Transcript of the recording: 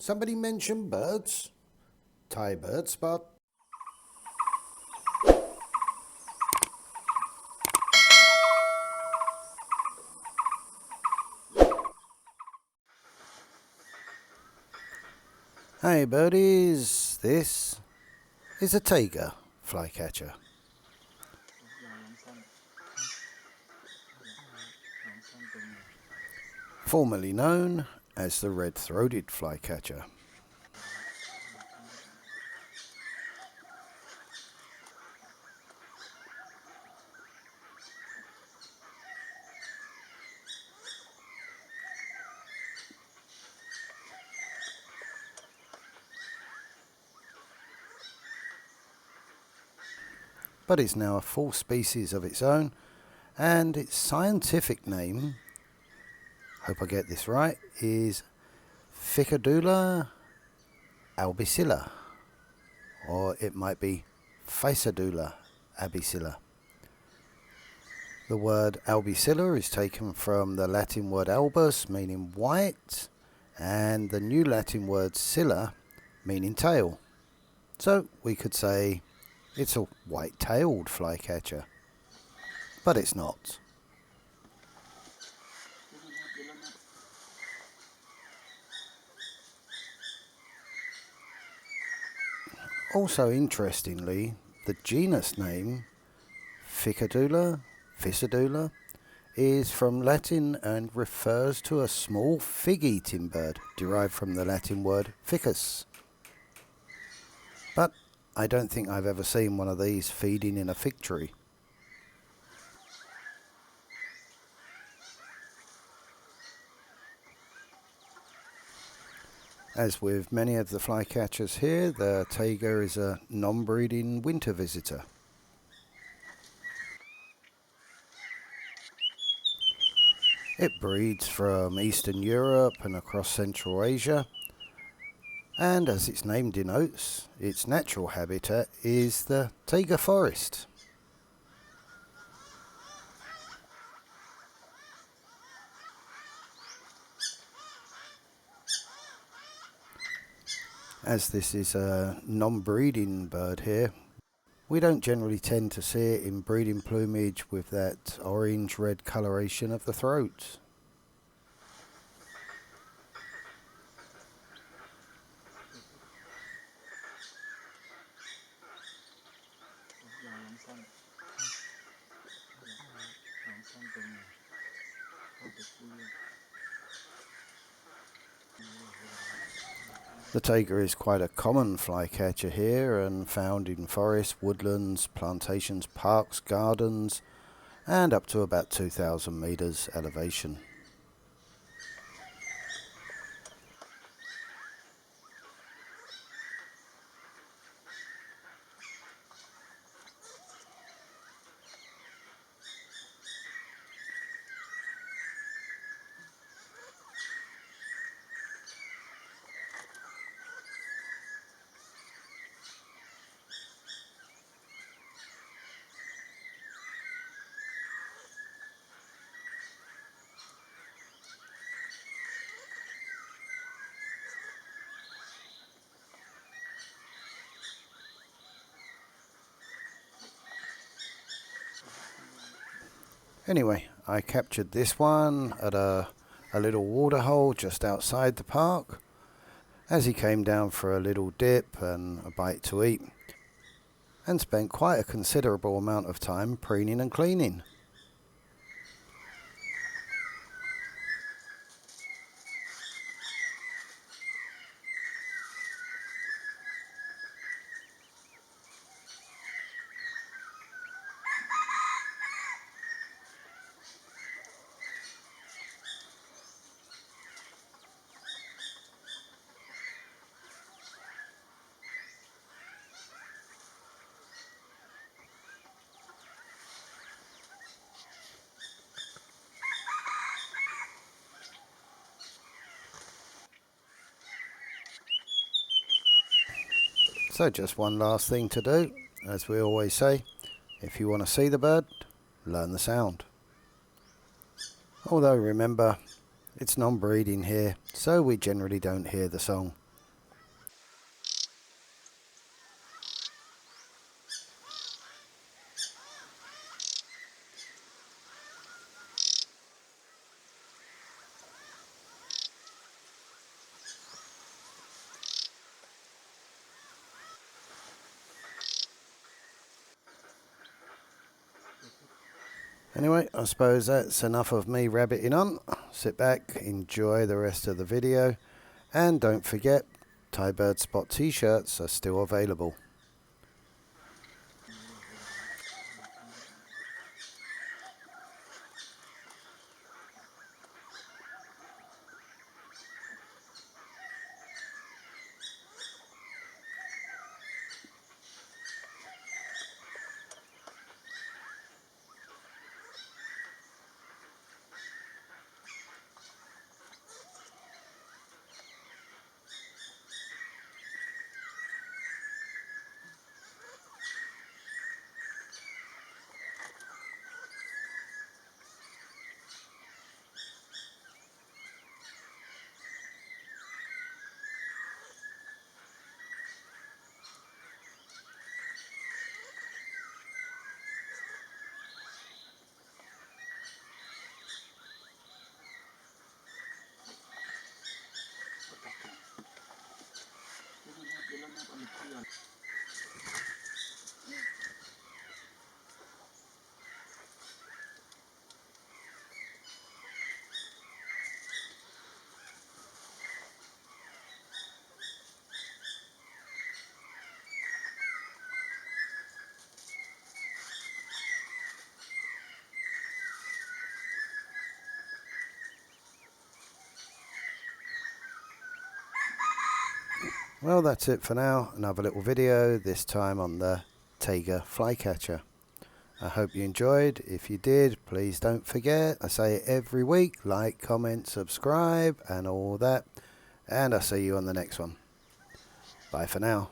Somebody mention birds? Thaibirdspot. Hey birdies, this is a Taiga Flycatcher. Formerly known as the red-throated flycatcher. But it's now a full species of its own, and its scientific name, hope I get this right, is Ficedula albicilla, or it might be Ficedula albicilla. The word albicilla is taken from the Latin word albus, meaning white, and the new Latin word cilla, meaning tail. So we could say it's a white-tailed flycatcher, but it's not. Also interestingly, the genus name Ficedula is from Latin and refers to a small fig-eating bird derived from the Latin word ficus. But I don't think I've ever seen one of these feeding in a fig tree. As with many of the flycatchers here, the taiga is a non-breeding winter visitor. It breeds from Eastern Europe and across Central Asia, and as its name denotes, its natural habitat is the taiga forest. As this is a non-breeding bird here, we don't generally tend to see it in breeding plumage with that orange-red coloration of the throat. The taiga is quite a common flycatcher here and found in forests, woodlands, plantations, parks, gardens, and up to about 2,000 meters elevation. Anyway, I captured this one at a little waterhole just outside the park as he came down for a little dip and a bite to eat, and spent quite a considerable amount of time preening and cleaning. So just one last thing to do, as we always say, if you want to see the bird, learn the sound. Although remember, it's non-breeding here, so we generally don't hear the song. Anyway, I suppose that's enough of me rabbiting on. Sit back, enjoy the rest of the video, and don't forget, Thaibirdspot T-shirts are still available. Well, that's it for now. Another little video, this time on the Taiga Flycatcher. I hope you enjoyed. If you did, please don't forget, I say it every week, like, comment, subscribe and all that. And I'll see you on the next one. Bye for now.